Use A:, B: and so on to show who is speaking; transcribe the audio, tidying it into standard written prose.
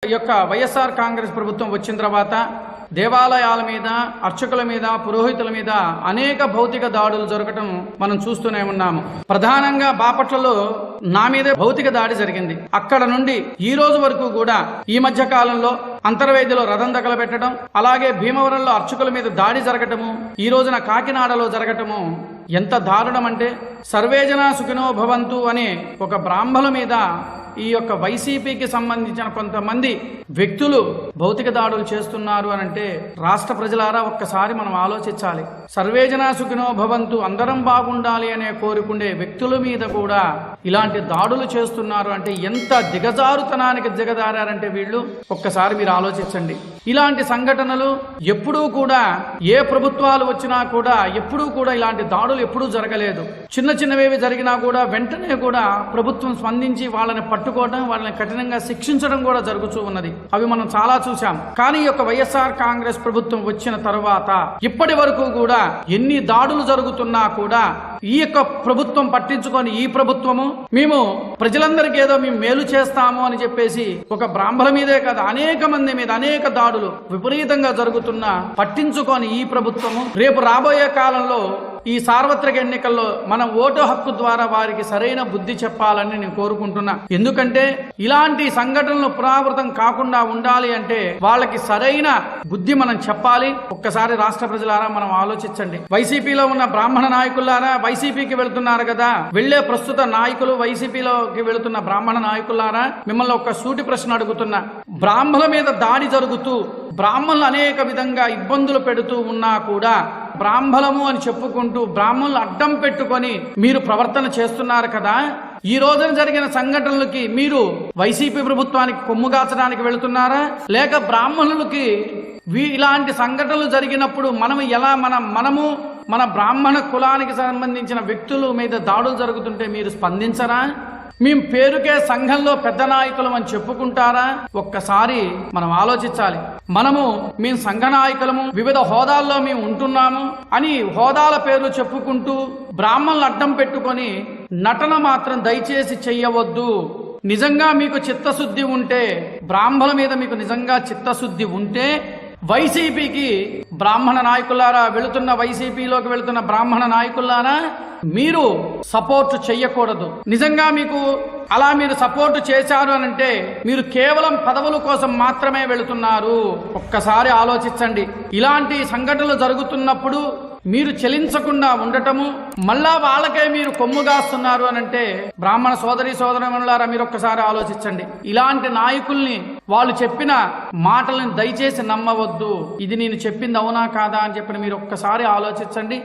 A: ఈ యొక్క వైఎస్ఆర్ కాంగ్రెస్ ప్రభుత్వం వచ్చిన తర్వాత దేవాలయాల మీద, అర్చకుల మీద, పురోహితుల మీద అనేక భౌతిక దాడులు జరగటం మనం చూస్తూనే ఉన్నాము. ప్రధానంగా బాపట్లలో నా మీదే భౌతిక దాడి జరిగింది. అక్కడ నుండి ఈ రోజు వరకు కూడా ఈ మధ్య కాలంలో అంతర్వేదిలో రథం తగలబెట్టడం, అలాగే భీమవరంలో అర్చకుల మీద దాడి జరగటము, ఈ రోజున కాకినాడలో జరగటము ఎంత దారుణం అంటే, సర్వేజన సుఖినో భవంతు అనే ఒక బ్రాహ్మణుల మీద ఈ యొక్క వైసీపీకి సంబంధించిన కొంతమంది వ్యక్తులు భౌతిక దాడులు చేస్తున్నారు అని అంటే, రాష్ట్ర ప్రజలారా ఒక్కసారి మనం ఆలోచించాలి. సర్వేజన సుఖినో భవంతు, అందరం బాగుండాలి అనే కోరుకుండే వ్యక్తుల మీద కూడా ఇలాంటి దాడులు చేస్తున్నారు అంటే ఎంత దిగజారుతనానికి దిగజారారంటే వీళ్ళు ఒక్కసారి మీరు ఆలోచించండి. ఇలాంటి సంఘటనలు ఎప్పుడూ కూడా ఏ ప్రభుత్వాలు వచ్చినా కూడా ఎప్పుడూ కూడా ఇలాంటి దాడులు ఎప్పుడూ జరగలేదు. చిన్న చిన్నవేవి జరిగినా కూడా వెంటనే కూడా ప్రభుత్వం స్పందించి వాళ్ళని పట్టుకోవడం, వాళ్ళని కఠినంగా శిక్షించడం కూడా జరుగుతూ ఉన్నది. అవి మనం చాలా చూసాం. కానీ ఈ యొక్క వైఎస్ఆర్ కాంగ్రెస్ ప్రభుత్వం వచ్చిన తర్వాత ఇప్పటి వరకు కూడా ఎన్ని దాడులు జరుగుతున్నా కూడా ఈ యొక్క ప్రభుత్వం పట్టించుకొని, ఈ ప్రభుత్వము మేము ప్రజలందరికీ ఏదో మేము మేలు చేస్తాము అని చెప్పేసి ఒక బ్రాహ్మణ మీదే కాదు అనేక మంది మీద అనేక దాడులు విపరీతంగా జరుగుతున్నా పట్టించుకొని ఈ ప్రభుత్వము రేపు రాబోయే కాలంలో ఈ సార్వత్రిక ఎన్నికల్లో మనం ఓటు హక్కు ద్వారా వారికి సరైన బుద్ధి చెప్పాలని నేను కోరుకుంటున్నా. ఎందుకంటే ఇలాంటి సంఘటనలు పునరావృతం కాకుండా ఉండాలి అంటే వాళ్ళకి సరైన బుద్ధి మనం చెప్పాలి. ఒక్కసారి రాష్ట్ర ప్రజలారా మనం ఆలోచించండి. వైసీపీలో ఉన్న బ్రాహ్మణ నాయకులారా, వైసీపీకి వెళుతున్నారు కదా, వెళ్లే ప్రస్తుత నాయకులు, వైసీపీలోకి వెళుతున్న బ్రాహ్మణ నాయకులారా, మిమ్మల్ని ఒక సూటి ప్రశ్న అడుగుతున్నా. బ్రాహ్మణుల మీద దాడి జరుగుతూ బ్రాహ్మణులు అనేక విధంగా ఇబ్బందులు పెడుతూ ఉన్నా కూడా బ్రాహ్మణము అని చెప్పుకుంటూ బ్రాహ్మణులు అడ్డం పెట్టుకొని మీరు ప్రవర్తన చేస్తున్నారు కదా. ఈ రోజున జరిగిన సంఘటనలకి మీరు వైసీపీ ప్రభుత్వానికి కొమ్ముగాచడానికి వెళుతున్నారా, లేక బ్రాహ్మణులకి ఇలాంటి సంఘటనలు జరిగినప్పుడు మనము మన బ్రాహ్మణ కులానికి సంబంధించిన వ్యక్తుల మీద దాడులు జరుగుతుంటే మీరు స్పందించరా? మేము పేరుకే సంఘంలో పెద్ద నాయకులం అని చెప్పుకుంటారా? ఒక్కసారి మనం ఆలోచించాలి. మేము సంఘ నాయకులము, వివిధ హోదాల్లో మేము ఉంటున్నాము అని హోదాల పేర్లు చెప్పుకుంటూ బ్రాహ్మణులు అడ్డం పెట్టుకొని నటన మాత్రం దయచేసి చెయ్యవద్దు. నిజంగా మీకు చిత్తశుద్ధి ఉంటే, బ్రాహ్మణుల మీద మీకు నిజంగా చిత్తశుద్ధి ఉంటే వైసీపీకి బ్రాహ్మణ నాయకులారా, వైసీపీలోకి వెళుతున్న బ్రాహ్మణ నాయకులారా, మీరు సపోర్ట్ చెయ్యకూడదు. నిజంగా మీకు అలా మీరు సపోర్ట్ చేశారు అనంటే మీరు కేవలం పదవుల కోసం మాత్రమే వెళుతున్నారు. ఒక్కసారి ఆలోచించండి. ఇలాంటి సంఘటనలు జరుగుతున్నప్పుడు మీరు చెలించకుండా ఉండటము, మళ్ళా వాళ్ళకే మీరు కొమ్ముగాస్తున్నారు అనంటే బ్రాహ్మణ సోదరీమణులారా మీరు ఒక్కసారి ఆలోచించండి. ఇలాంటి నాయకుల్ని, వాళ్ళు చెప్పిన మాటలను దయచేసి నమ్మవద్దు. ఇది నేను చెప్పింది అవునా కాదా అని చెప్పి మీరు ఒక్కసారి ఆలోచించండి.